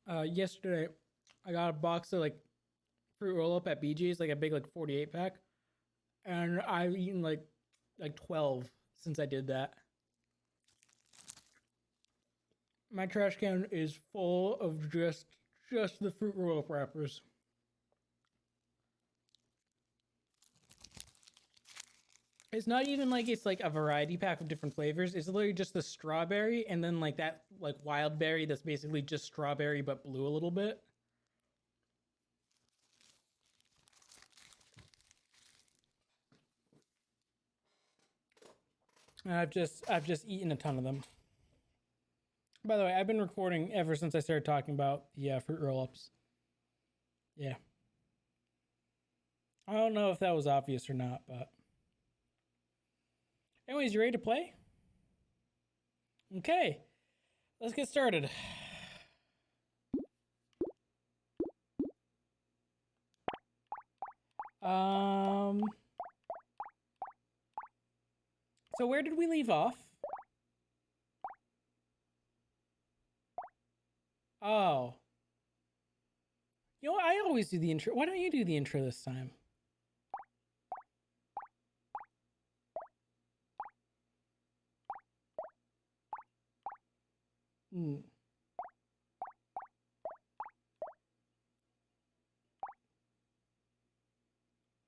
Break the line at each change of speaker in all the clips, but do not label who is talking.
Yesterday I got a box of like fruit roll up at BJ's, like a big like 48 pack, and I've eaten like 12 since I did that. My trash can is full of just the fruit roll up wrappers. It's not even like it's like a variety pack of different flavors. It's literally just the strawberry and then like that like wild berry that's basically just strawberry but blue a little bit. And I've just eaten a ton of them. By the way, I've been recording ever since I started talking about the fruit roll-ups. Yeah. I don't know if that was obvious or not, but anyways, you ready to play? Okay. Let's get started. So where did we leave off? Oh. You know what? I always do the intro. Why don't you do the intro this time? Hmm.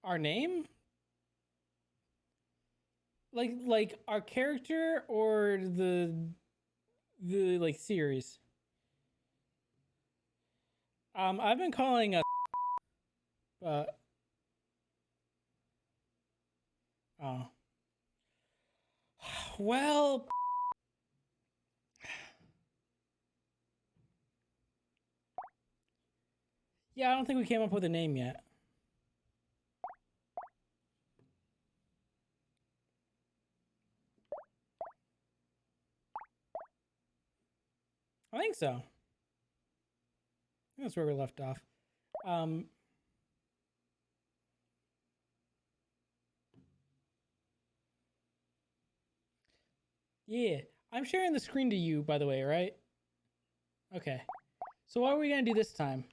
Our name? Like our character or the like series? I've been calling a but oh. Well, yeah, I don't think we came up with a name yet. I think so. I think that's where we left off. Yeah, I'm sharing the screen to you, by the way, right? Okay. So what are we gonna do this time?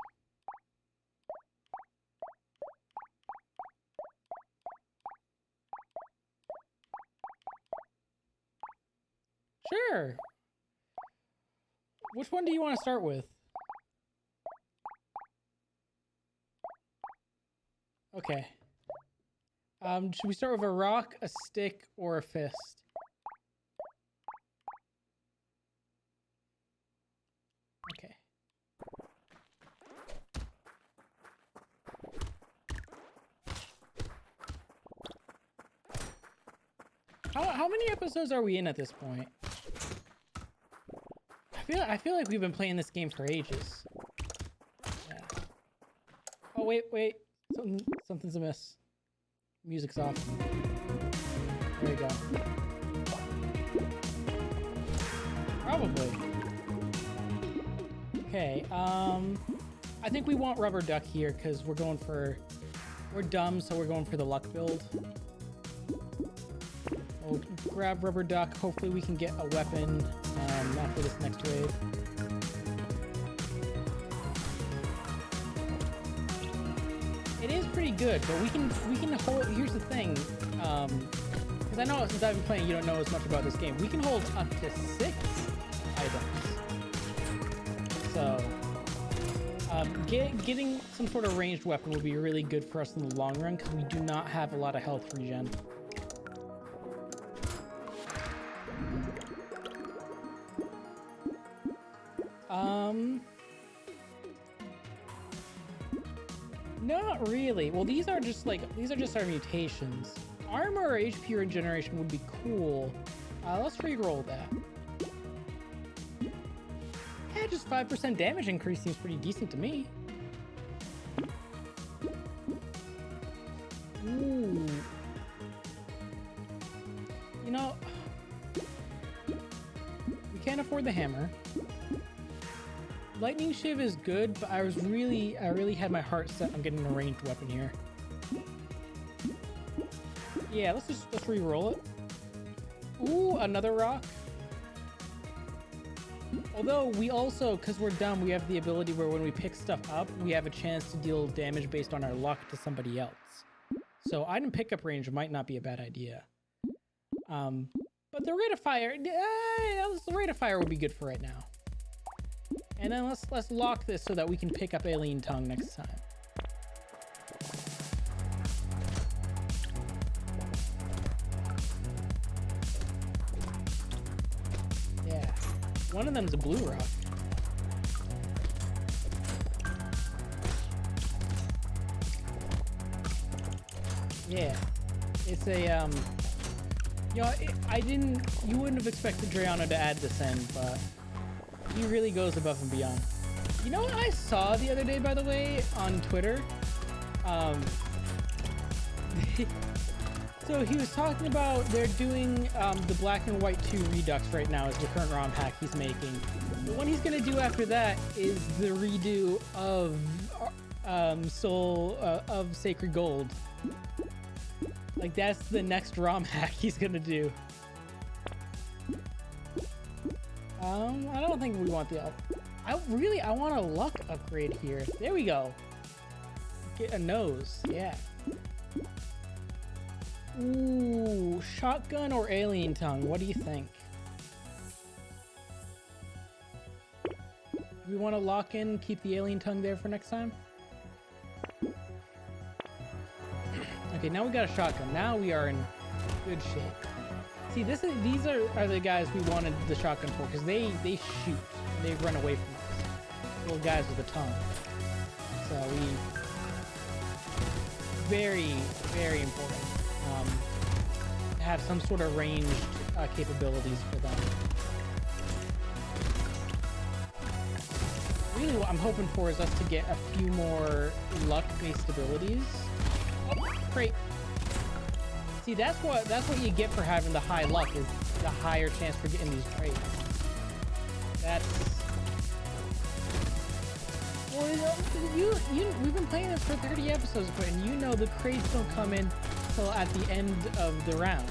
Sure. Which one do you want to start with? Okay. Should we start with a rock, a stick, or a fist? Okay. How many episodes are we in at this point? I feel like we've been playing this game for ages. Yeah. Oh wait. Something's amiss. Music's off. There we go. Probably. Okay, I think we want rubber duck here because we're dumb, so we're going for the luck build. We'll grab rubber duck. Hopefully we can get a weapon after this next wave. It is pretty good, but we can hold. Here's the thing, because I know since I've been playing, you don't know as much about this game. We can hold up to 6 items. So, getting some sort of ranged weapon would be really good for us in the long run because we do not have a lot of health regen. Not really. Well, these are just our mutations. Armor or HP regeneration would be cool. Let's re-roll that. Yeah, just 5% damage increase seems pretty decent to me. Ooh. You know, we can't afford the hammer. Lightning Shiv is good, but I really had my heart set on getting a ranged weapon here. Yeah, let's re-roll it. Ooh, another rock. Although we also, because we're dumb, we have the ability where when we pick stuff up, we have a chance to deal damage based on our luck to somebody else. So item pickup range might not be a bad idea. But the rate of fire, the rate of fire will be good for right now. And then let's lock this so that we can pick up Alien Tongue next time. Yeah, one of them's a blue rock. Yeah, it's a you know, you wouldn't have expected Drayano to add this in, but he really goes above and beyond. You know what I saw the other day, by the way, on Twitter? So he was talking about they're doing the Black and White 2 Redux right now as the current ROM pack he's making. The one he's gonna do after that is the redo of of Sacred Gold. Like, that's the next ROM hack he's gonna do. I don't think we want the... I want a luck upgrade here. There we go. Get a nose. Yeah. Ooh, shotgun or alien tongue? What do you think? Do we want to lock in, keep the alien tongue there for next time? Okay, now we got a shotgun. Now we are in good shape. See, these are the guys we wanted the shotgun for, because they shoot. They run away from us. Little guys with a tongue. So very, very important to have some sort of ranged capabilities for them. Really what I'm hoping for is us to get a few more luck-based abilities. Oh, great. See, that's what you get for having the high luck, is the higher chance for getting these traits. We've been playing this for 30 episodes, and you know the crates don't come in till at the end of the round.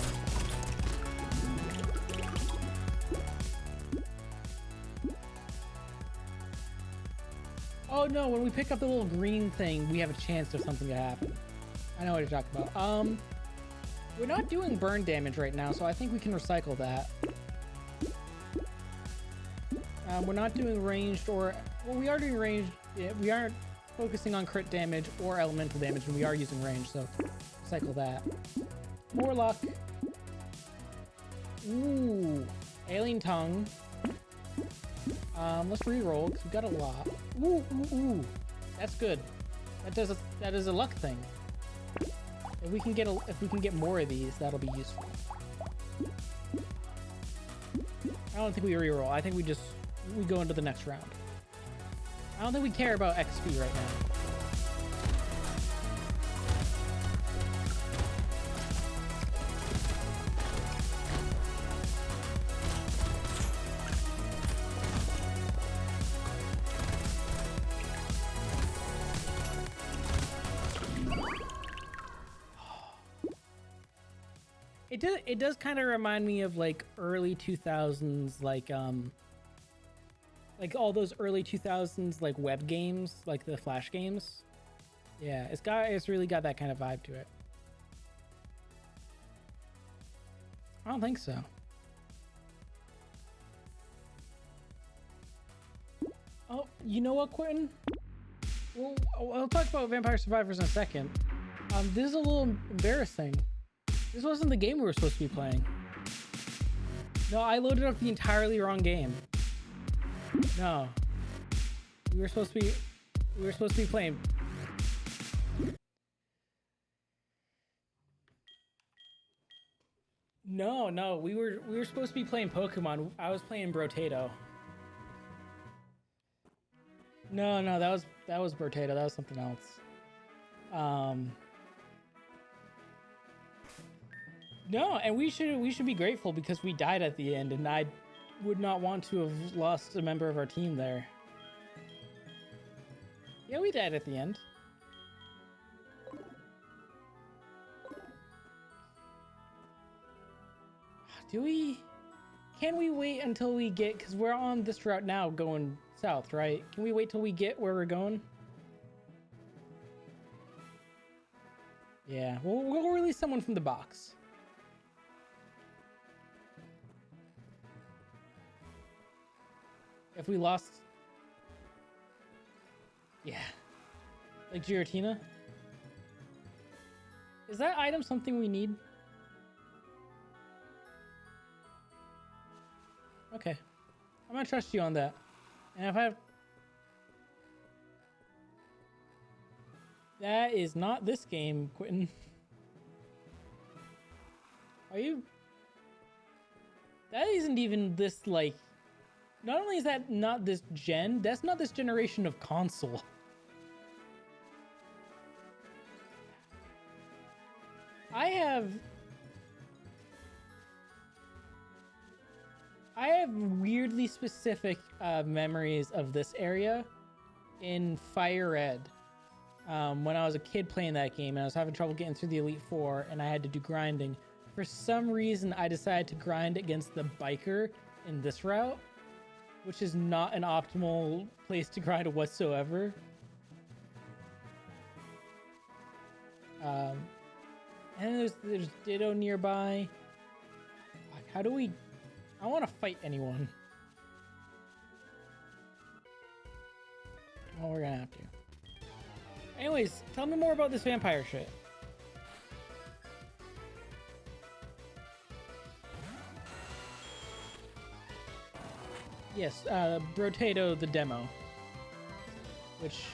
Oh no, when we pick up the little green thing, we have a chance of something to happen. I know what you're talking about. We're not doing burn damage right now, so I think we can recycle that. We're not doing ranged well, we are doing ranged. Yeah, we aren't focusing on crit damage or elemental damage, and we are using range, so recycle that. More luck. Ooh, alien tongue. Let's re-roll because we got a lot. Ooh, that's good. That is a luck thing. If we can get more of these, that'll be useful. I don't think we re-roll. I think we go into the next round. I don't think we care about XP right now. It does kind of remind me of like early 2000s, like all those early 2000s like web games, like the Flash games. Yeah, it's really got that kind of vibe to it. I don't think so. Oh, you know what, Quentin? Well, I'll talk about Vampire Survivors in a second. This is a little embarrassing. This wasn't the game we were supposed to be playing. No, I loaded up the entirely wrong game. No. We were supposed to be playing. No, we were supposed to be playing Pokemon. I was playing Brotato. No, that was Brotato. That was something else. No, and we should be grateful because we died at the end, and I would not want to have lost a member of our team there. Yeah, we died at the end. Do we? can we wait until we get, because we're on this route now going south, right? Can we wait till we get where we're going? Yeah, we'll release someone from the box. If we lost... Yeah. Like Giratina? Is that item something we need? Okay. I'm gonna trust you on that. And if I have... That is not this game, Quentin. Are you... That isn't even this, like... Not only is that not this gen, that's not this generation of console. I have weirdly specific memories of this area in Fire Red. When I was a kid playing that game and I was having trouble getting through the Elite Four and I had to do grinding. For some reason, I decided to grind against the biker in this route, which is not an optimal place to grind whatsoever. And there's Ditto nearby. How do we... I want to fight anyone. Oh, we're gonna have to. Anyways, tell me more about this vampire shit. Yes, Brotato the demo. Which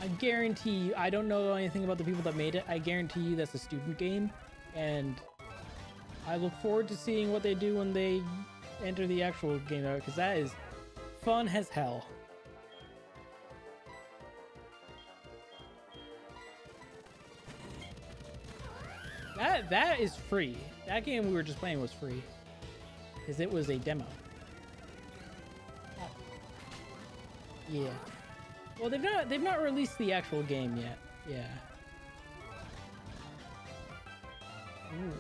I guarantee you, I don't know anything about the people that made it. I guarantee you that's a student game. And I look forward to seeing what they do when they enter the actual game, because that is fun as hell. That is free. That game we were just playing was free because it was a demo. Yeah. Well, they've not released the actual game yet. Yeah. Ooh.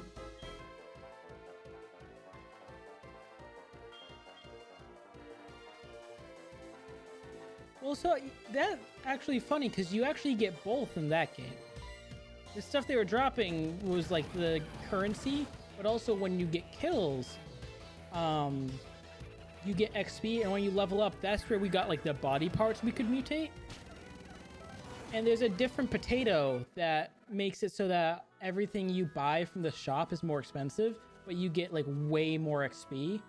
Well, so that's actually funny because you actually get both in that game. The stuff they were dropping was like the currency, but also when you get kills, you get XP, and when you level up, that's where we got like the body parts we could mutate. And there's a different potato that makes it so that everything you buy from the shop is more expensive, but you get like way more XP.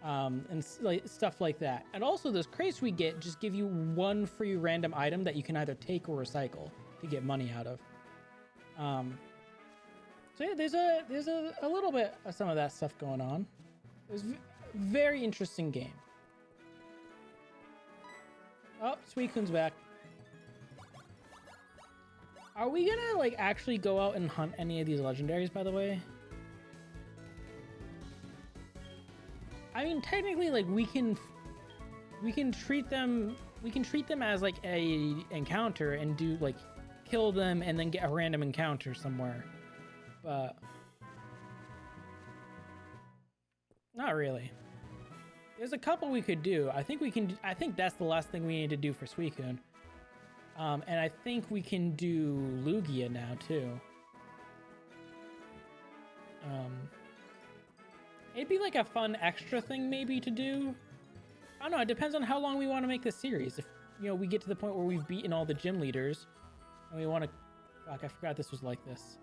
And like stuff like that. And also those crates we get just give you one free random item that you can either take or recycle to get money out of. So yeah, there's a little bit of some of that stuff going on. It was very interesting game. Oh, Suicune's back. Are we gonna like actually go out and hunt any of these legendaries, by the way? I mean, technically, like we can treat them as like a encounter and do like kill them and then get a random encounter somewhere, but not really. There's a couple we could do. I think that's the last thing we need to do for Suicune. And I think we can do Lugia now too. It'd be like a fun extra thing maybe to do. I don't know, it depends on how long we want to make this series. If, you know, we get to the point where we've beaten all the gym leaders and we want to... Fuck, I forgot this was like this.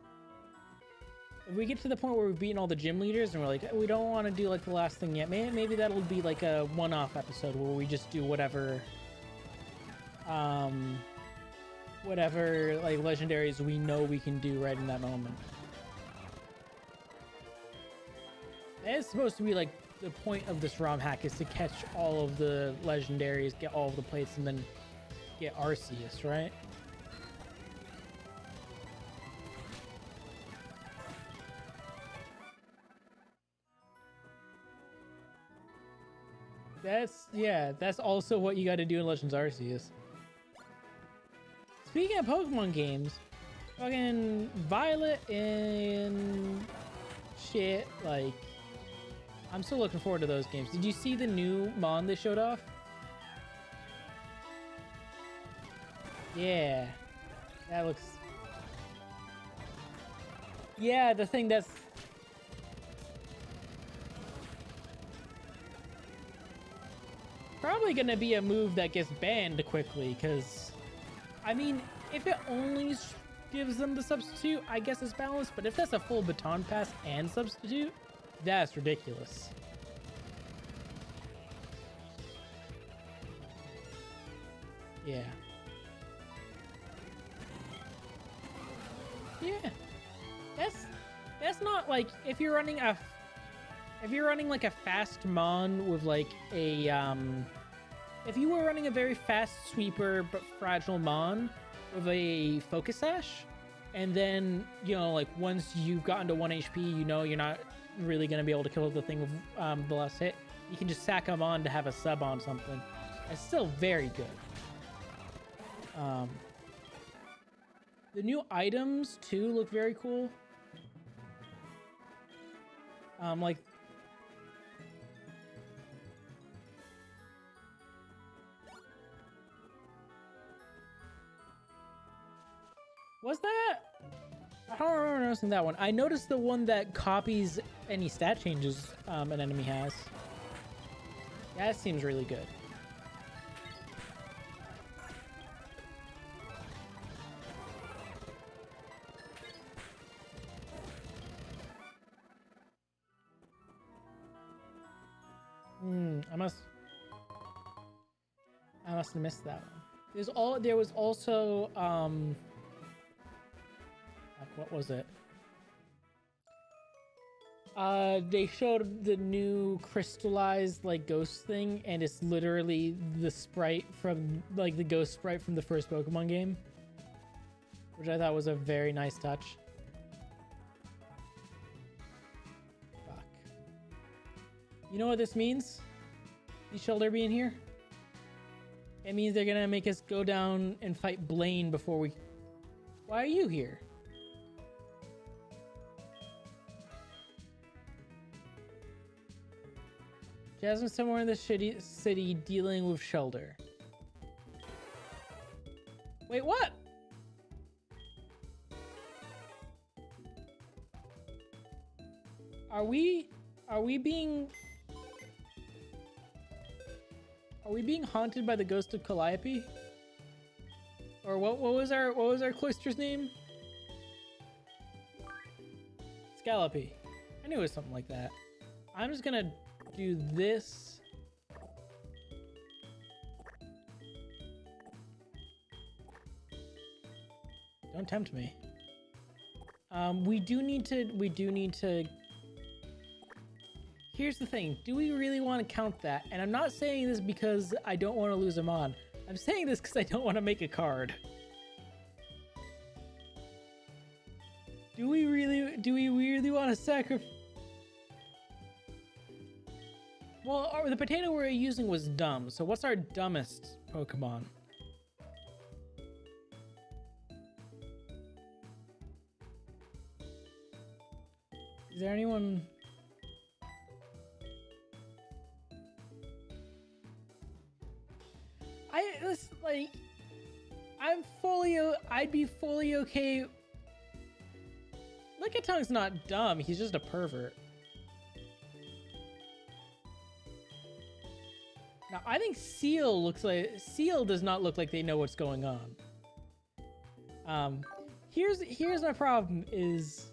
If we get to the point where we've beaten all the gym leaders and we're like, we don't want to do like the last thing yet, maybe that'll be like a one-off episode where we just do whatever like legendaries we know we can do right in that moment. It's supposed to be like the point of this ROM hack is to catch all of the legendaries, get all of the plates, and then get Arceus, right? That's also what you got to do in Legends Arceus. Speaking of Pokemon games, fucking Violet and shit, like I'm still looking forward to those games. Did you see the new Mon they showed off? Yeah. That looks... Yeah, the thing that's... probably gonna be a move that gets banned quickly, because... I mean, if it only gives them the substitute, I guess it's balanced, but if that's a full baton pass and substitute, that's ridiculous. Yeah. Yeah. That's not like if you're running like a fast mon with like a if you were running a very fast sweeper but fragile mon with a focus sash, and then like once you've gotten to 1 HP, you're not really gonna be able to kill the thing with the last hit. You can just sack them on to have a sub on something. It's still very good. The new items too look very cool. Like was that? I don't remember noticing that one. I noticed the one that copies any stat changes an enemy has. That seems really good. I must have missed that one. There was also what was it? They showed the new crystallized like ghost thing, and it's literally the sprite from like the ghost sprite from the first Pokemon game, which I thought was a very nice touch. Fuck. You know what this means? These Shellder being here? It means they're gonna make us go down and fight Blaine before we... Why are you here? Jasmine's somewhere in the city dealing with Shellder. Wait, what? Are we being haunted by the ghost of Calliope? Or what was our cloister's name? Scallopy. I knew it was something like that. I'm just gonna do this. Don't tempt me. We do need to. Here's the thing. Do we really want to count that? And I'm not saying this because I don't want to lose him on. I'm saying this because I don't want to make a card. Do we really want to sacrifice? Well, the potato we're using was dumb. So what's our dumbest Pokemon? Is there anyone? I'd be fully okay. Lickitung's not dumb. He's just a pervert. Now, I think Seal does not look like they know what's going on. Here's my problem is,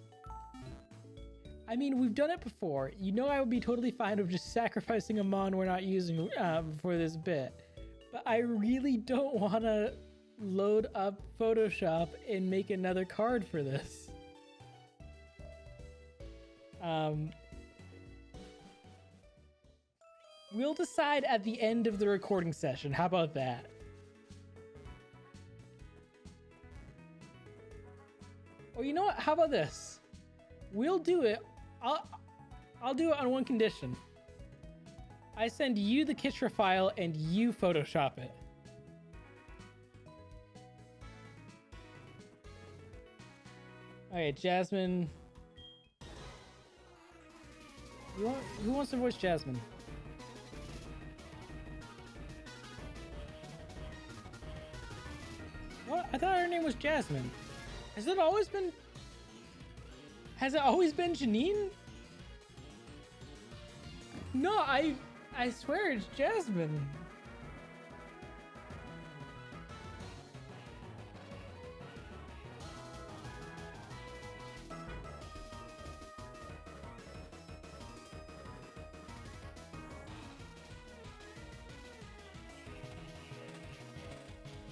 I mean, we've done it before. I would be totally fine with just sacrificing a mon we're not using for this bit. But I really don't want to load up Photoshop and make another card for this. We'll decide at the end of the recording session. How about that? Or you know what? How about this? We'll do it. I'll do it on one condition. I send you the Kitra file and you Photoshop it. Okay, Jasmine. Who wants to voice Jasmine? What? I thought her name was Jasmine. Has it always been Janine? No, I swear it's Jasmine.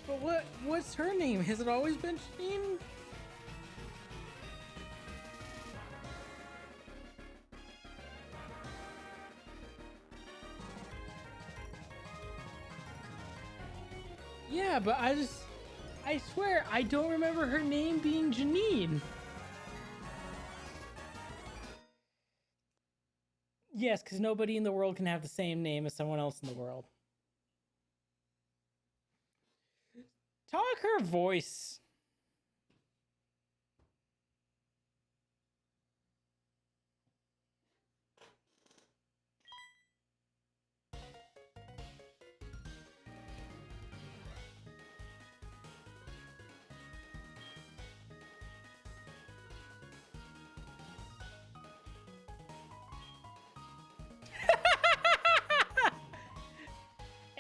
But what's her name? Has it always been Janine? Yeah, but I swear I don't remember her name being Janine. Yes, because nobody in the world can have the same name as someone else in the world. Talk her voice.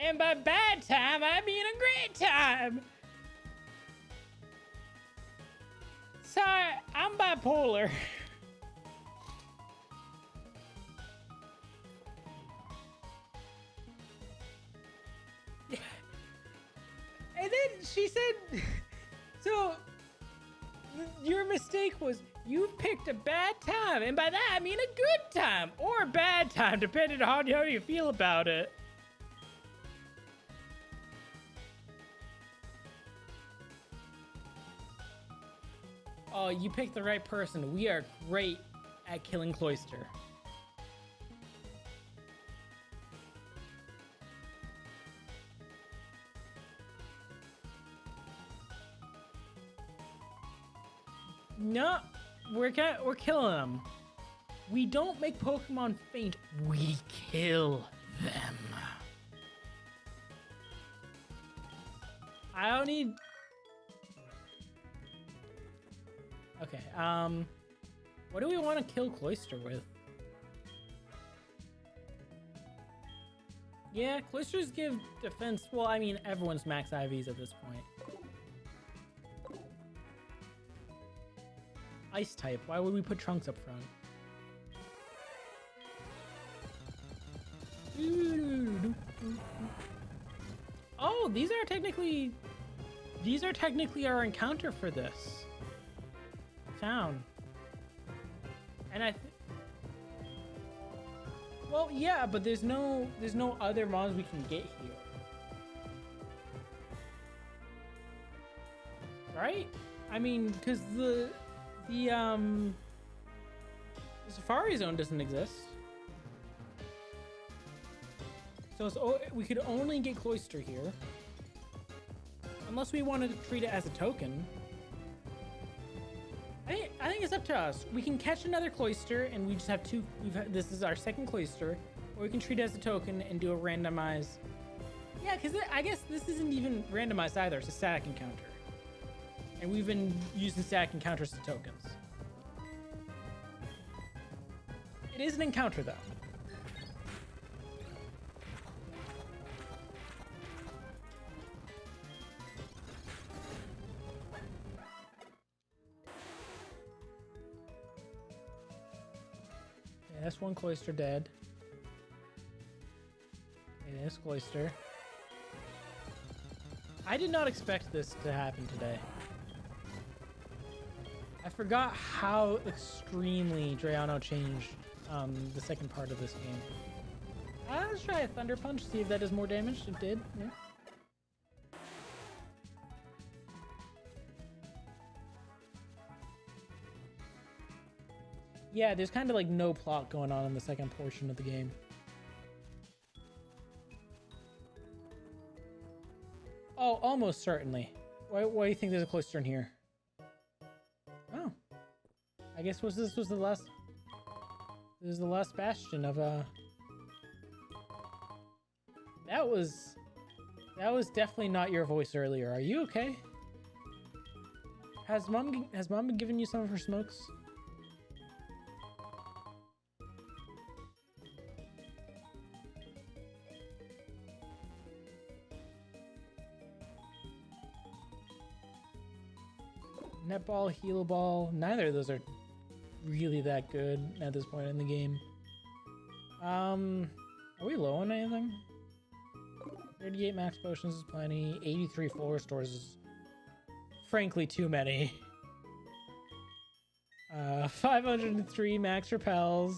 And by bad time, I mean a great time. Sorry, I'm bipolar. And then she said, so your mistake was you picked a bad time. And by that, I mean a good time or a bad time, depending on how you feel about it. Oh, you picked the right person. We are great at killing Cloyster. No, we're killing them. We don't make Pokemon faint. We kill them. I don't need... Okay, what do we want to kill Cloyster with? Yeah, Cloysters give defense. Well, I mean, everyone's max IVs at this point. Ice type. Why would we put Trunks up front? Oh, these are technically our encounter for this town. And well, yeah, but there's no other mobs we can get here. Right? I mean, because the Safari Zone doesn't exist. So we could only get Cloyster here. Unless we wanted to treat it as a token. I think it's up to us. We can catch another Cloyster and we just have two. This is our second Cloyster. Or we can treat it as a token and do a randomized. Yeah, because I guess this isn't even randomized either. It's a static encounter. And we've been using static encounters as tokens. It is an encounter, though. Okay, that's one Cloyster dead. Okay, this Cloyster. I did not expect this to happen today. I forgot how extremely Drayano changed the second part of this game. Let's try a Thunder Punch, see if that does more damage. It did, yeah. Yeah, there's kind of like no plot going on in the second portion of the game. Oh, almost certainly. Why do you think there's a Cloyster in here? Oh. I guess this was the last... This is the last bastion of That was definitely not your voice earlier. Are you okay? Has mom been giving you some of her smokes? Netball, heal ball. Neither of those are really that good at this point in the game. Are we low on anything? 38 max potions is plenty. 83 full restores is frankly too many. 503 max repels.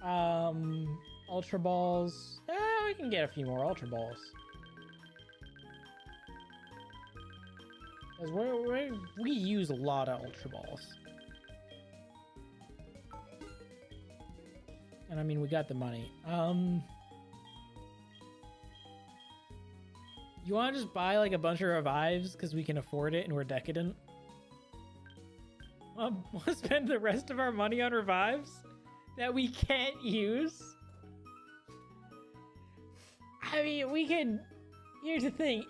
Ultra balls. We can get a few more ultra balls. Because we use a lot of ultra balls. And I mean, we got the money. You want to just buy like a bunch of revives because we can afford it and we're decadent? We'll spend the rest of our money on revives that we can't use? I mean, we can... Here's the thing.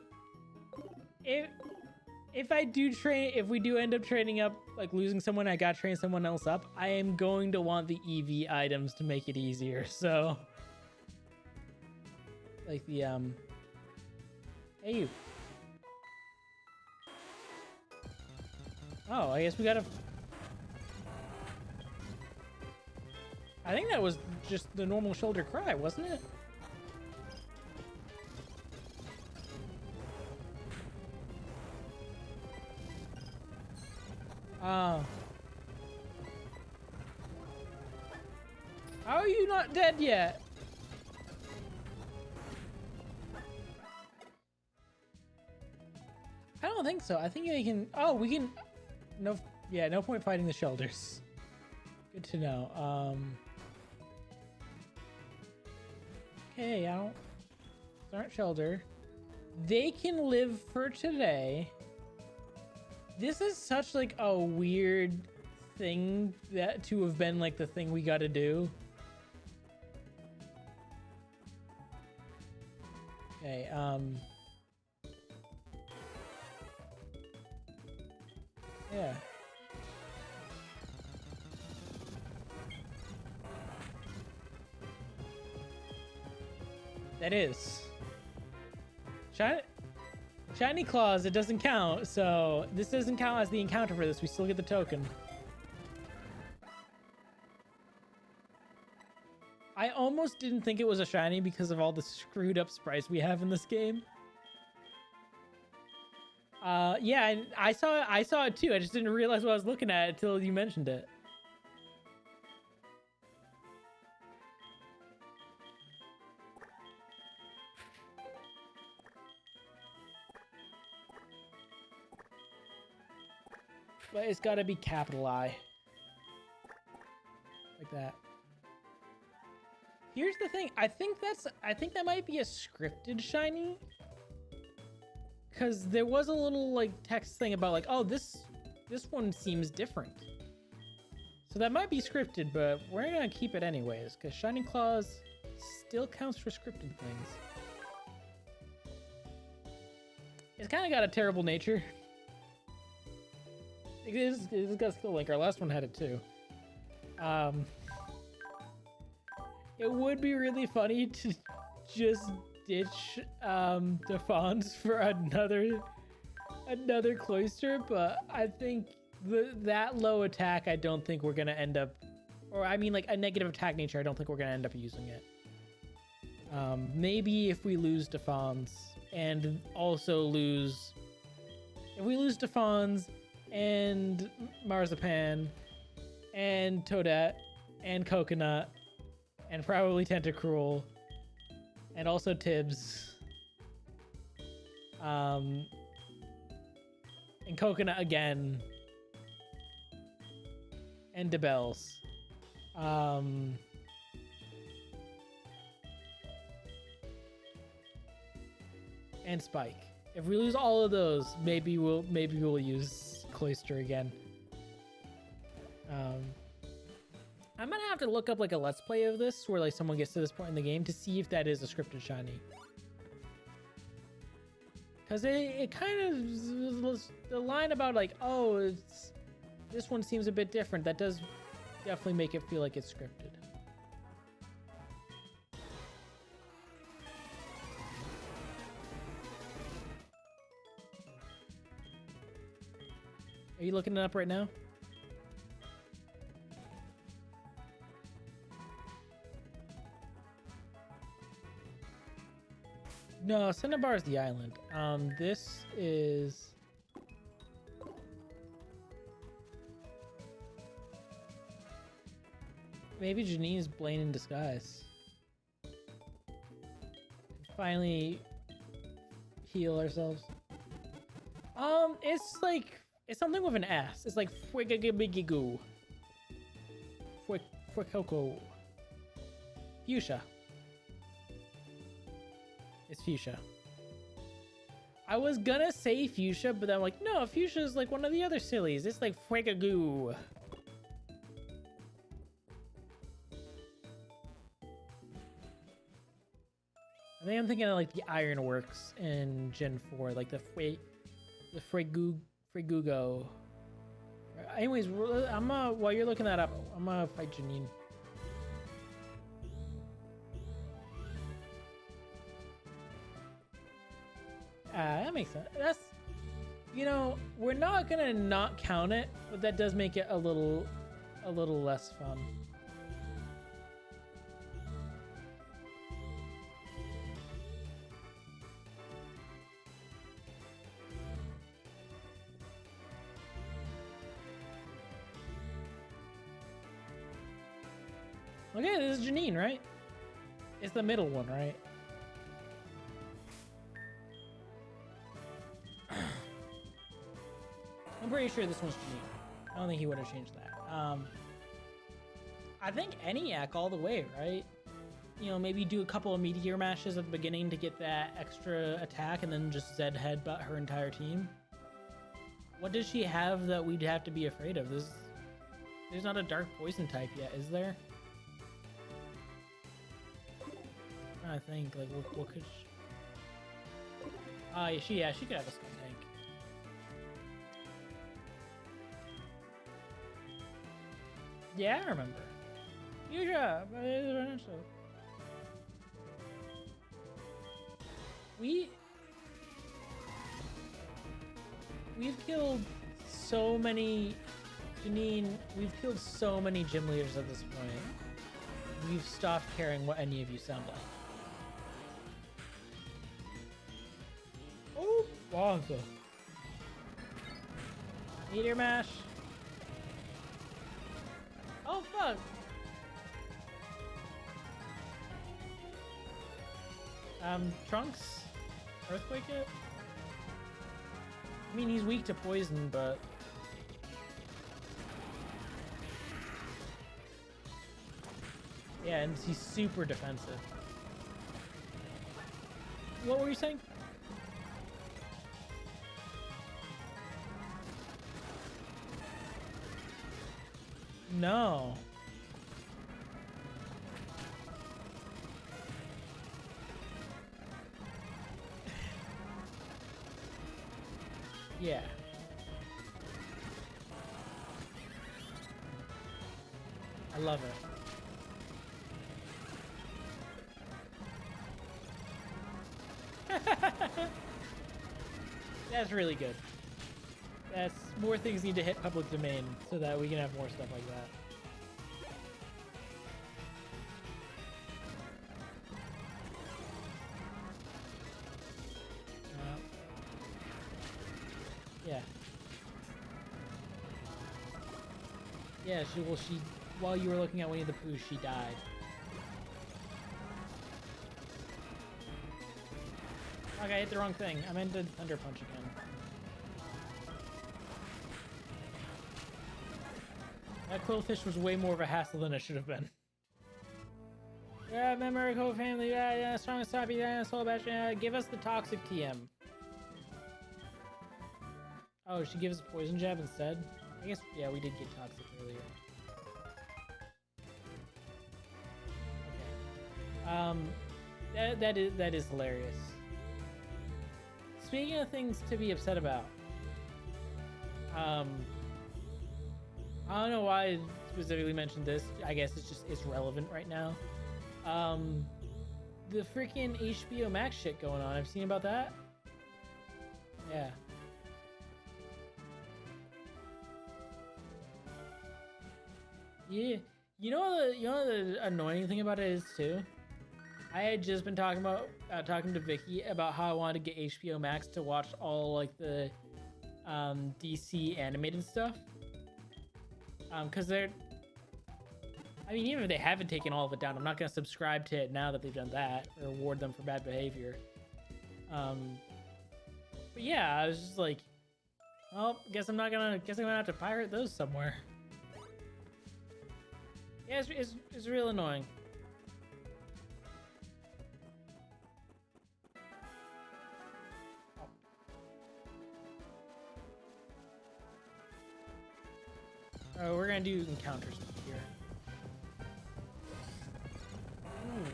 If we do end up trading up, like losing someone, I gotta train someone else up, I am going to want the EV items to make it easier, so... Like the, Hey, you. Oh, I guess we gotta... I think that was just the normal shoulder cry, wasn't it? Oh. How are you not dead yet? I don't think so. I think we can... Oh, we can... No... Yeah, no point fighting the shoulders. Good to know. Okay, I don't... Start shoulder. They can live for today. This is such like a weird thing that to have been like the thing we gotta do. Okay, yeah. That is. Shiny claws, it doesn't count, so this doesn't count as the encounter for this. We still get the token. I almost didn't think it was a shiny because of all the screwed up sprites we have in this game. Yeah, and I saw it too. I just didn't realize what I was looking at until you mentioned it. But it's gotta be capital I. Like that. Here's the thing. I think that might be a scripted shiny. Cause there was a little like text thing about like, oh, this one seems different. So that might be scripted, but we're gonna keep it anyways, because Shiny Claws still counts for scripted things. It's kind of got a terrible nature. It's got skill link. Our last one had it too. It would be really funny to just ditch Defons for another cloister, but I think that low attack, I don't think we're gonna end up, or I mean like a negative attack nature, I don't think we're gonna end up using it. Maybe if we lose Defons and also lose, if we lose Defons and Marzipan and Toadette and Coconut and probably Tentacruel and also Tibbs and Coconut again and DeBells and Spike. If we lose all of those, maybe we'll use Cloister again. I'm gonna have to look up like a let's play of this where like someone gets to this point in the game to see if that is a scripted shiny. Cause it kind of the line about like, oh, it's this one seems a bit different. That does definitely make it feel like it's scripted. Are you looking it up right now? No, Cinnabar is the island. This is... Maybe Janine's Blaine in disguise. Finally heal ourselves. It's like... It's something with an S. It's like Fuegagibigigu. Fuecoco. Fuchsia. It's Fuchsia. I was gonna say Fuchsia, but then I'm like, no, Fuchsia is like one of the other sillies. It's like Fuegagoo. I think I'm thinking of like the Ironworks in Gen 4, like the Fregugo. Anyways, while you're looking that up, I'm gonna fight Janine. That makes sense. That's, you know, we're not gonna not count it, but that does make it a little less fun. Okay, this is Janine, right? It's the middle one, right? I'm pretty sure this one's Janine. I don't think he would have changed that. I think ENIAC all the way, right? You know, maybe do a couple of meteor mashes at the beginning to get that extra attack and then just Zed headbutt her entire team. What does she have that we'd have to be afraid of? There's not a dark poison type yet, is there? I think, like, what could she... yeah, she could have a Skull Tank. Yeah, I remember. Fuchsia! We've killed so many... Janine, we've killed so many gym leaders at this point. We've stopped caring what any of you sound like. Oh, Wonka. Meteor mash. Oh, fuck. Trunks? Earthquake it? I mean, he's weak to poison, but... Yeah, and he's super defensive. What were you saying? No. Yeah. I love it. That's really good. That's more things need to hit public domain so that we can have more stuff like that. Yeah. Yeah, she while you were looking at Winnie the Pooh, she died. Okay, I hit the wrong thing. I meant to Thunder Punch again. That Quillfish was way more of a hassle than it should have been. Yeah, memory code family, yeah, strongest type, yeah, soul batch, yeah, give us the toxic TM. Oh, she gives a poison jab instead? I guess, yeah, we did get toxic earlier. Um, that is hilarious. Speaking of things to be upset about, I don't know why I specifically mentioned this. I guess it's relevant right now. The freaking HBO Max shit going on. Have you seen about that? Yeah. Yeah. You know the annoying thing about it is too. I had just been talking to Vicky about how I wanted to get HBO Max to watch all like the DC animated stuff. Because I mean, even if they haven't taken all of it down, I'm not gonna subscribe to it now that they've done that or reward them for bad behavior. But yeah, I was just like, well, guess I'm gonna have to pirate those somewhere. Yeah, it's real annoying. Oh, we're gonna do encounters here. Ooh.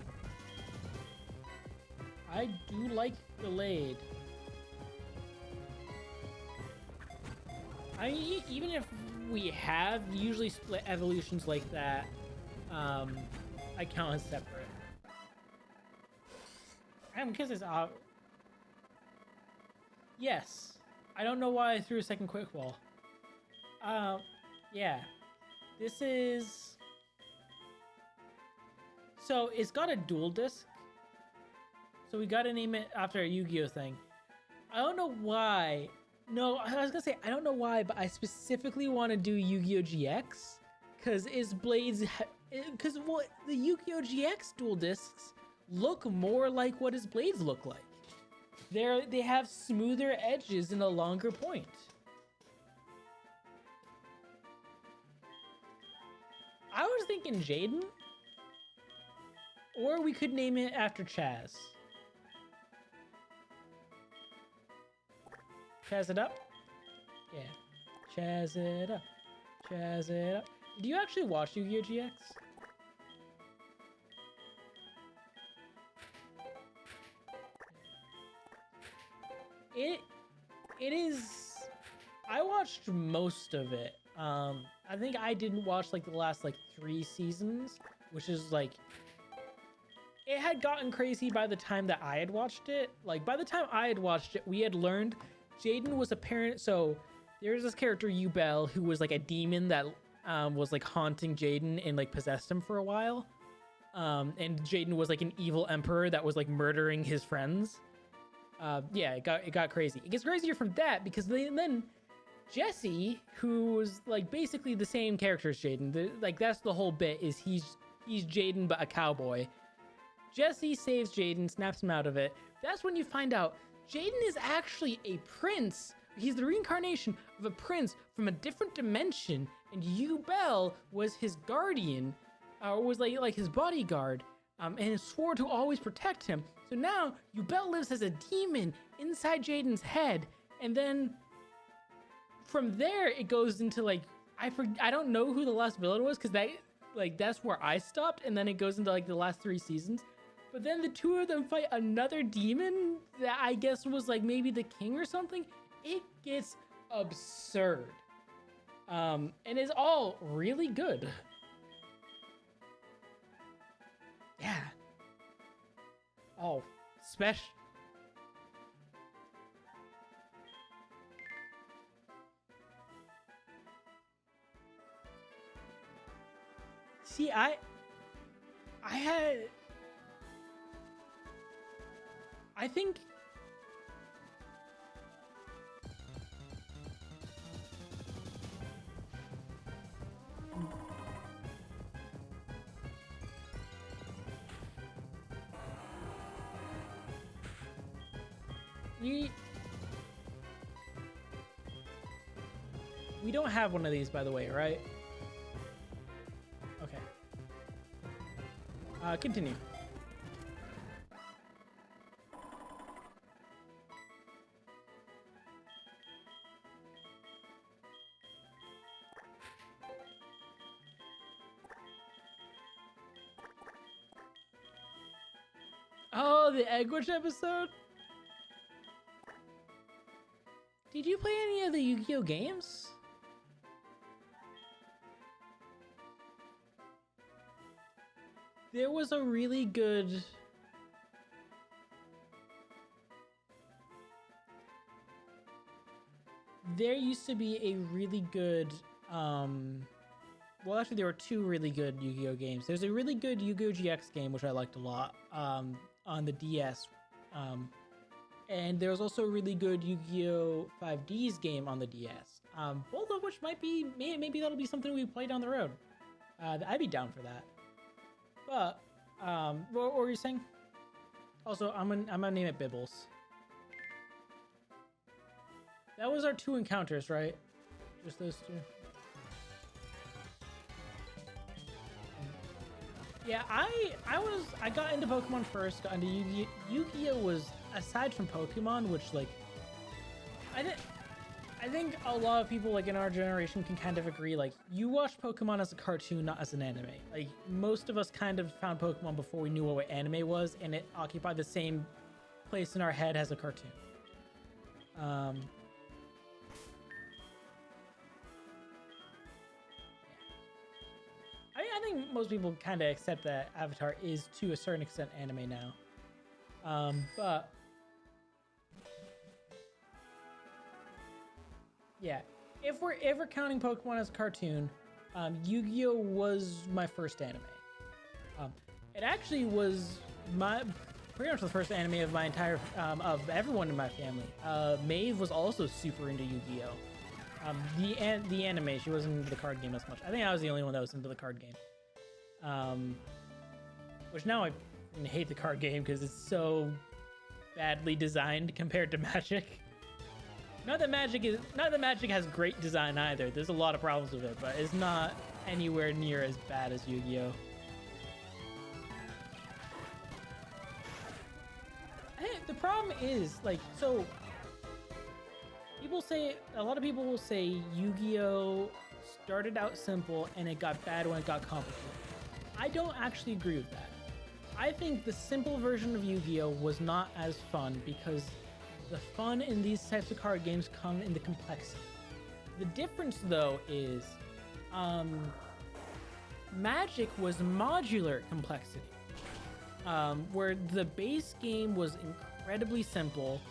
I do like delayed. I mean, even if we have usually split evolutions like that, I count as separate. Because it's yes. I don't know why I threw a second quick wall. Yeah. This is... So, it's got a dual disc. So, we gotta name it after a Yu-Gi-Oh thing. I don't know why. No, I was gonna say, I don't know why, but I specifically want to do Yu-Gi-Oh GX. Because its blades... Because what the Yu-Gi-Oh GX dual discs look more like what his blades look like. They have smoother edges and a longer point. I was thinking Jaden. Or we could name it after Chaz. Chaz it up? Yeah. Chaz it up. Chaz it up. Do you actually watch Yu-Gi-Oh GX? It is... I watched most of it. I think I didn't watch like the last like 3 seasons, which is like... It had gotten crazy by the time that I had watched it. Like by the time I had watched it, we had learned Jaden was a parent. So there's this character Yubel who was like a demon that was like haunting Jaden and like possessed him for a while. And Jaden was like an evil emperor that was like murdering his friends. Yeah, it got crazy. It gets crazier from that because then Jesse, who was like basically the same character as Jaden, like that's the whole bit is he's Jaden but a cowboy. Jesse saves Jaden, snaps him out of it. That's when you find out Jaden is actually a prince. He's the reincarnation of a prince from a different dimension, and Yubel was his guardian, or was like his bodyguard, and swore to always protect him. So now Yubel lives as a demon inside Jaden's head, and then from there it goes into like I don't know who the last villain was because that's where I stopped, and then it goes into like the last 3 seasons. But then the two of them fight another demon that I guess was like maybe the king or something. It gets absurd. And it's all really good. Yeah. Oh, special. See, I think we don't have one of these, by the way, right? Okay. Continue. the Egg Witch episode? Did you play any of the Yu-Gi-Oh games? There was a really good... There used to be a really good... Well, actually, there were two really good Yu-Gi-Oh games. There's a really good Yu-Gi-Oh GX game, which I liked a lot, on the DS. And there's also a really good Yu-Gi-Oh 5Ds game on the DS. Both of which might be... Maybe that'll be something we play down the road. I'd be down for that. But, what were you saying? Also, I'm gonna name it Bibbles. That was our 2 encounters, right? Just those 2. Yeah, I got into Pokemon first, got into Yu-Gi-Oh! Yu-Gi-Oh was, aside from Pokemon, which, like, I think a lot of people, like, in our generation can kind of agree, like, you watch Pokemon as a cartoon, not as an anime. Like, most of us kind of found Pokemon before we knew what anime was, and it occupied the same place in our head as a cartoon. I think most people kind of accept that Avatar is, to a certain extent, anime now. But... yeah, if we're ever counting Pokemon as a cartoon, Yu-Gi-Oh was my first anime. It actually was pretty much the first anime of my entire, of everyone in my family. Maeve was also super into Yu-Gi-Oh. The anime, she wasn't into the card game as much. I think I was the only one that was into the card game. Which now I hate the card game because it's so badly designed compared to Magic. Not that Magic has great design either. There's a lot of problems with it, but it's not anywhere near as bad as Yu-Gi-Oh. The problem is, like, so a lot of people will say Yu-Gi-Oh started out simple and it got bad when it got complicated. I don't actually agree with that. I think the simple version of Yu-Gi-Oh was not as fun because the fun in these types of card games come in the complexity. The difference, though, is Magic was modular complexity, where the base game was incredibly simple,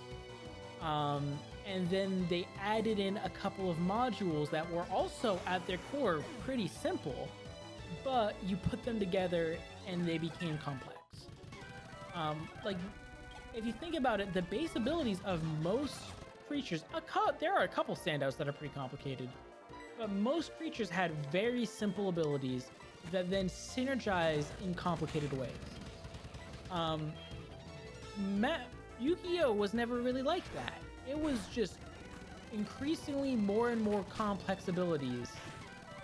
and then they added in a couple of modules that were also, at their core, pretty simple, but you put them together and they became complex. Like, if you think about it, the base abilities of most creatures, there are a couple standouts that are pretty complicated, but most creatures had very simple abilities that then synergize in complicated ways. Yu-Gi-Oh was never really like that. It was just increasingly more and more complex abilities.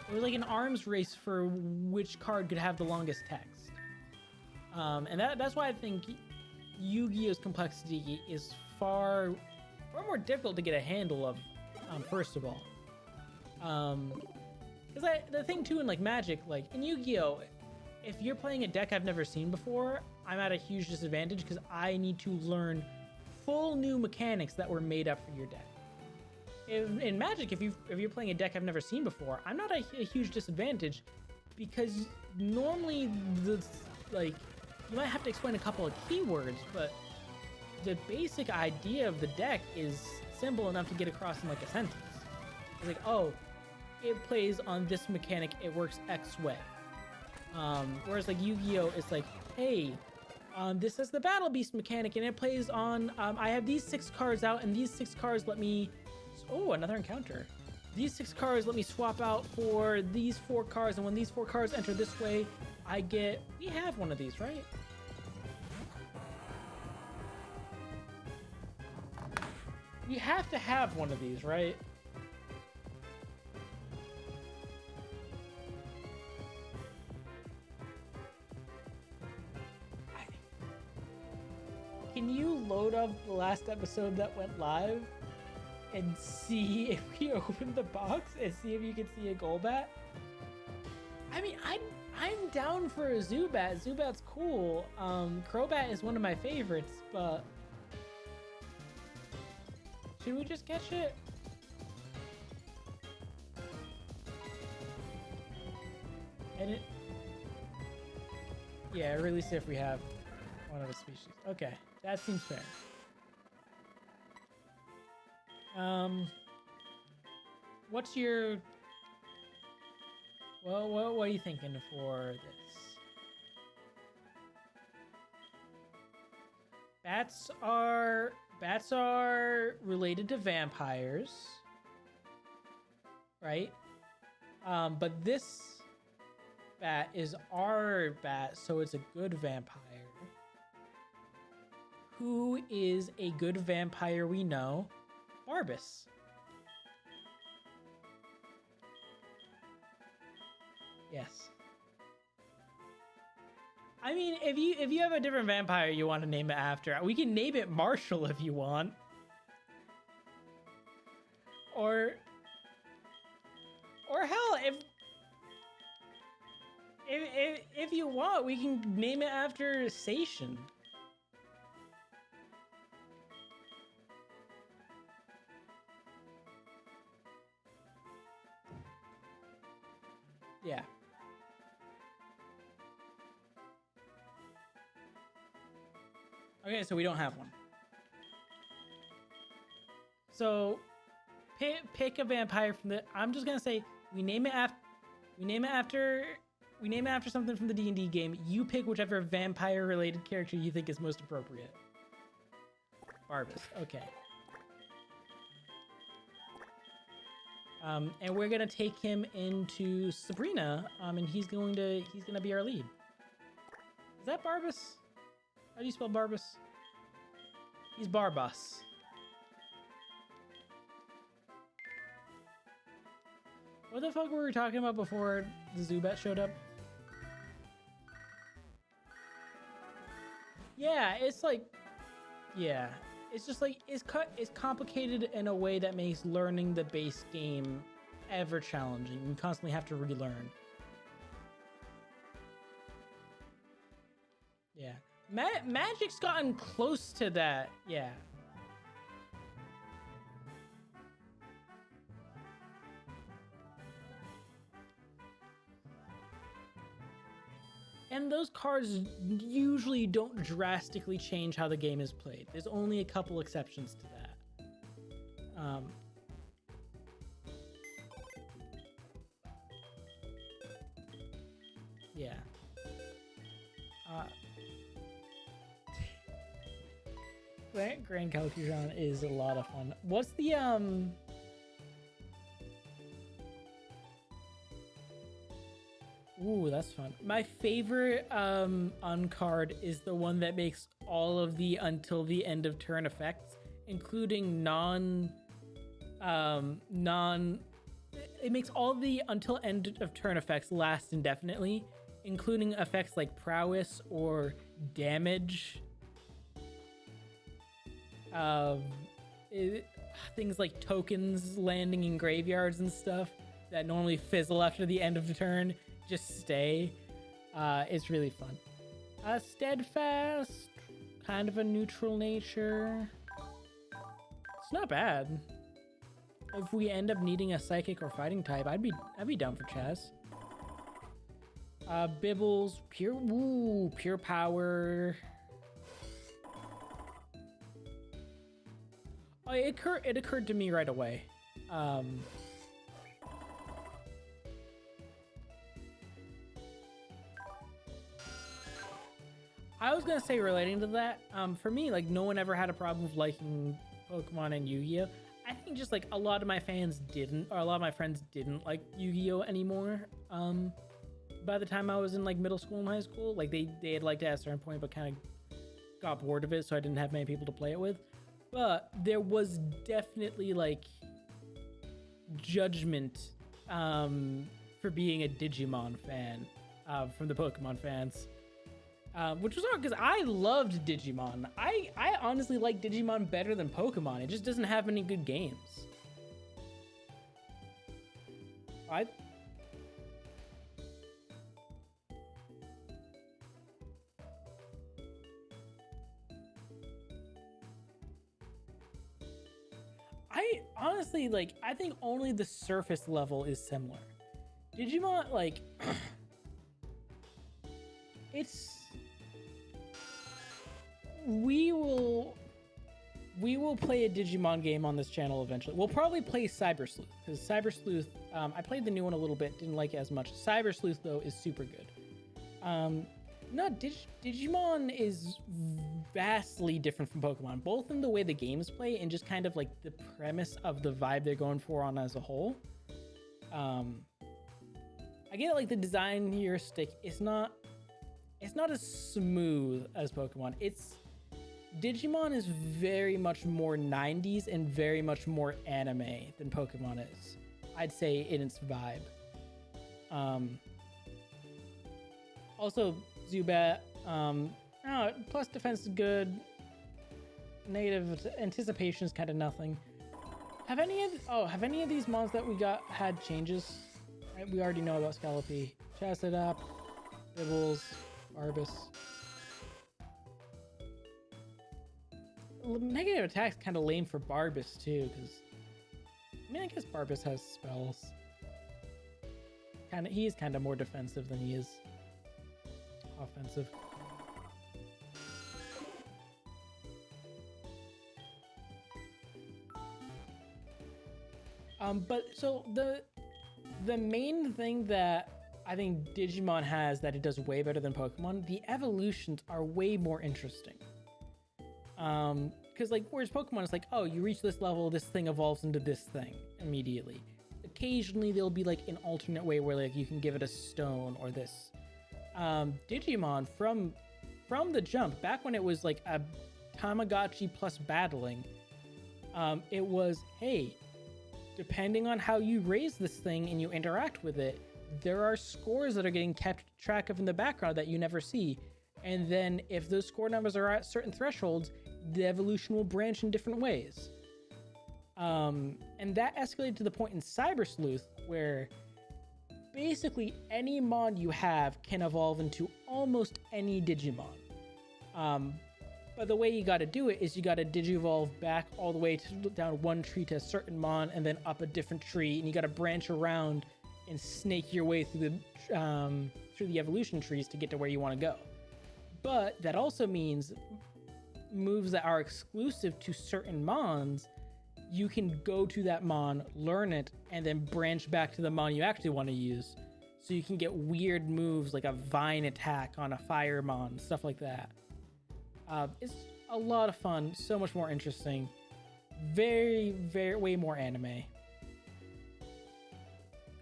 It was like an arms race for which card could have the longest text. And that's why I think Yu-Gi-Oh's complexity is far more difficult to get a handle of, first of all. Because the thing too in like Magic, like in Yu-Gi-Oh, if you're playing a deck I've never seen before, I'm at a huge disadvantage because I need to learn full new mechanics that were made up for your deck. In Magic, if you're playing a deck I've never seen before, I'm not a huge disadvantage because normally you might have to explain a couple of keywords, but the basic idea of the deck is simple enough to get across in like a sentence. It's like, oh, it plays on this mechanic, it works X way. Whereas like Yu-Gi-Oh, it's like, hey, this is the Battle Beast mechanic, and it plays on, I have these 6 cards out, and these 6 cards let me, oh, another encounter. These 6 cards let me swap out for these 4 cards, and when these 4 cards enter this way, we have one of these, right? We have to have one of these, right? Can you load up the last episode that went live and see if we open the box and see if you can see a Golbat? I mean, I'm down for a Zubat. Zubat's cool. Crobat is one of my favorites, but should we just catch it? And it, yeah, release it if we have one of its species. Okay, that seems fair. What's your, well, what are you thinking for this? Bats are related to vampires, right? But this bat is our bat, so it's a good vampire. Who is a good vampire we know? Barbas. Yes. I mean, if you have a different vampire you want to name it after, we can name it Marshall if you want. Or hell, if you want, we can name it after Seishin. Yeah. Okay, so we don't have one. So pick a vampire from the. I'm just gonna say we name it after something from the D&D game. You pick whichever vampire-related character you think is most appropriate. Barbas. Okay. And we're gonna take him into Sabrina. And he's gonna be our lead. Is that Barbas? How do you spell Barbas? He's Barbas. What the fuck were we talking about before the Zubat showed up? Yeah, it's like, yeah, it's just like it's complicated in a way that makes learning the base game ever challenging. You constantly have to relearn. Yeah. Magic's gotten close to that. Yeah. And those cards usually don't drastically change how the game is played. There's only a couple exceptions to that. Yeah. Grand Calcusion is a lot of fun. What's the Ooh, that's fun. My favorite uncard is the one that makes all of the until the end of turn effects, including it makes all the until end of turn effects last indefinitely, including effects like prowess or damage. Things like tokens landing in graveyards and stuff that normally fizzle after the end of the turn just stay. It's really fun. Steadfast, kind of a neutral nature. It's not bad. If we end up needing a psychic or fighting type, I'd be down for Chaz. Bibbles, pure power. Oh, it occurred to me right away. I was gonna say, relating to that, for me, like, no one ever had a problem with liking Pokemon and Yu-Gi-Oh. I think just like a lot of my fans didn't, or a lot of my friends didn't like Yu-Gi-Oh anymore. By the time I was in like middle school and high school, like they had liked it at a certain point, but kind of got bored of it, so I didn't have many people to play it with. But there was definitely like judgment for being a Digimon fan from the Pokemon fans. Which was hard because I loved Digimon. I honestly like Digimon better than Pokemon. It just doesn't have many good games. I honestly, like, I think only the surface level is similar. Digimon, like, it's... We will play a Digimon game on this channel eventually. We'll probably play Cyber Sleuth, because Cyber Sleuth, I played the new one a little bit, didn't like it as much. Cyber Sleuth, though, is super good. No, Digimon is vastly different from Pokemon, both in the way the games play and just kind of like the premise of the vibe they're going for on as a whole. I get it, like the design heuristic is not as smooth as Pokemon. Digimon is very much more 90s and very much more anime than Pokemon is, I'd say, in its vibe. Also, Zubat, plus defense is good. Negative anticipation is kind of nothing. Have any of these mons that we got had changes? We already know about Scallopy. Chassid Up, Bibbles, Barbus. Negative attack's kind of lame for Barbus too, because I mean, I guess Barbus has spells. He is kind of more defensive than he is offensive. But so the main thing that I think Digimon has that it does way better than Pokemon, the evolutions are way more interesting. Because like, whereas Pokemon is like, oh, you reach this level, this thing evolves into this thing immediately. Occasionally there'll be like an alternate way where like you can give it a stone or this. Digimon from the jump, back when it was like a Tamagotchi plus battling, it was, hey, depending on how you raise this thing and you interact with it, there are scores that are getting kept track of in the background that you never see. And then if those score numbers are at certain thresholds, the evolution will branch in different ways. And that escalated to the point in Cyber Sleuth where basically any mon you have can evolve into almost any Digimon. But the way you got to do it is you got to Digivolve back all the way down one tree to a certain mon and then up a different tree, and you got to branch around and snake your way through the evolution trees to get to where you want to go. But that also means moves that are exclusive to certain mons, you can go to that mon, learn it, and then branch back to the mon you actually want to use. So you can get weird moves like a vine attack on a fire mon, stuff like that. It's a lot of fun, so much more interesting. Very, way more anime.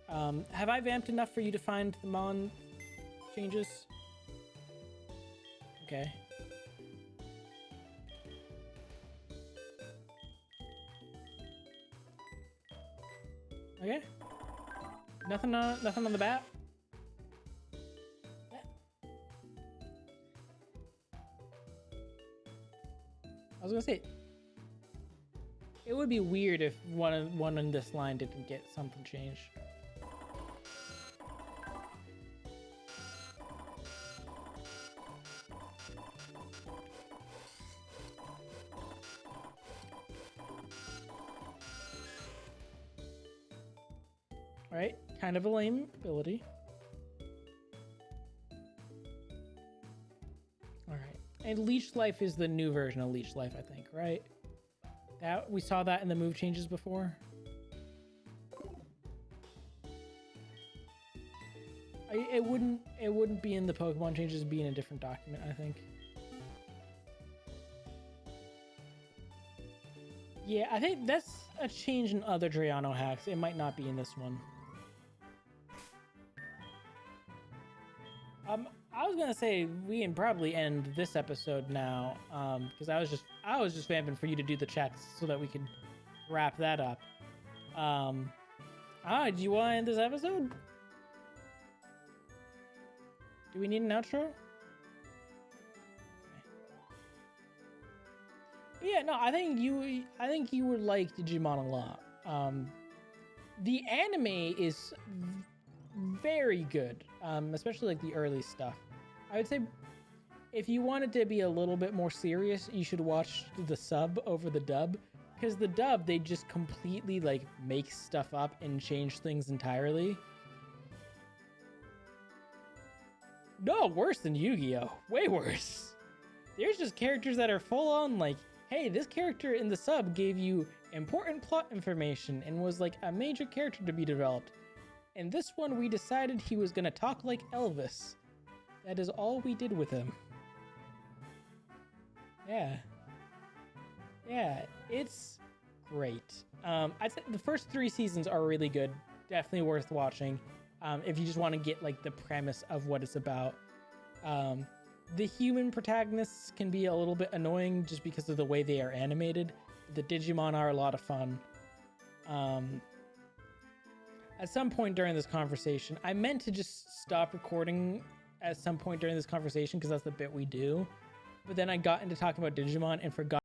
Have I vamped enough for you to find the mon changes? Okay. Okay. Nothing on the bat. I was gonna say, it would be weird if one in this line didn't get something changed. Right, kind of a lame ability. All right, and Leech Life is the new version of Leech Life, I think, right? That we saw that in the move changes before. It wouldn't be in the Pokemon changes, it'd be in a different document, I think. Yeah, I think that's a change in other Drayano hacks. It might not be in this one. I was gonna say we can probably end this episode now, because I was just vamping for you to do the checks so that we could wrap that up. Do you want to end this episode? Do we need an outro? But yeah, no, I think you would like Digimon a lot. The anime is very good, especially like the early stuff. I would say if you wanted to be a little bit more serious, you should watch the sub over the dub, because the dub, they just completely like make stuff up and change things entirely. No, worse than Yu-Gi-Oh! Way worse. There's just characters that are full on like, hey, this character in the sub gave you important plot information and was like a major character to be developed. And this one, we decided he was gonna talk like Elvis. That is all we did with him. Yeah. Yeah, it's great. I'd say the first 3 seasons are really good. Definitely worth watching. If you just want to get like the premise of what it's about. The human protagonists can be a little bit annoying just because of the way they are animated. The Digimon are a lot of fun. At some point during this conversation, I meant to just stop recording at some point during this conversation because that's the bit we do. But then I got into talking about Digimon and forgot